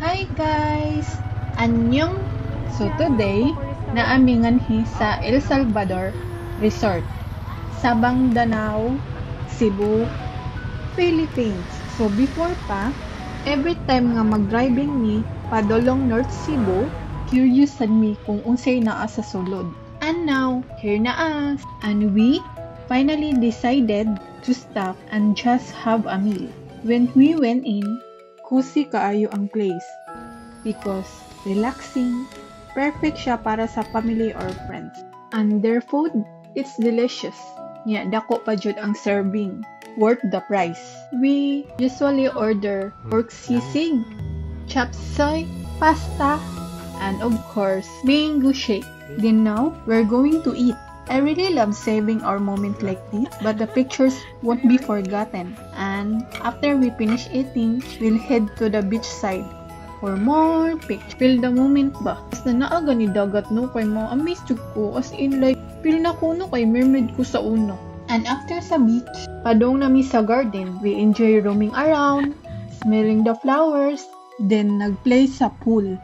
Hi guys! Annyeong! So today, naami nganhi sa El Salvador Resort, Sabang Danao, Cebu, Philippines. So before pa, every time nga mag-driving ni padulong North Cebu, curious sad mi kung unsay naa sa sulod. And now, here na us! And we finally decided to stop and just have a meal. When we went in, cozy kaayo ang place because relaxing, perfect siya para sa family or friends. And their food, it's delicious. Nya, dako pa jud ang serving, worth the price. We usually order pork sisig, chop suey, pasta, and of course, mango shake. Then now, we're going to eat. I really love saving our moment like this, but the pictures won't be forgotten. And after we finish eating, we'll head to the beach side for more pictures. Feel the moment ba? As na naaga ni dagat no, kay mo amazed ko. As in like, feel na ko no kay mermaid ko sa uno. And after sa beach, padong nami sa garden. We enjoy roaming around, smelling the flowers, then nagplay sa pool.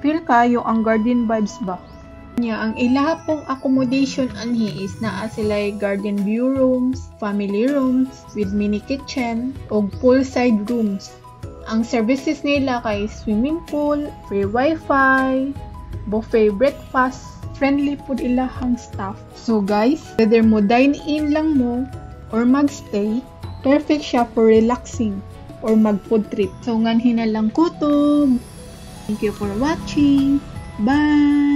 Feel kayo ang garden vibes ba? Ang ilaha pong accommodation anhi is naa sila garden view rooms, family rooms with mini kitchen o poolside rooms. Ang services nila kay swimming pool, free wifi, buffet breakfast, friendly food ilahang staff. So guys, whether mo dine in lang mo or magstay, perfect siya for relaxing or mag food trip. So nganhin na lang kutob. Thank you for watching. Bye!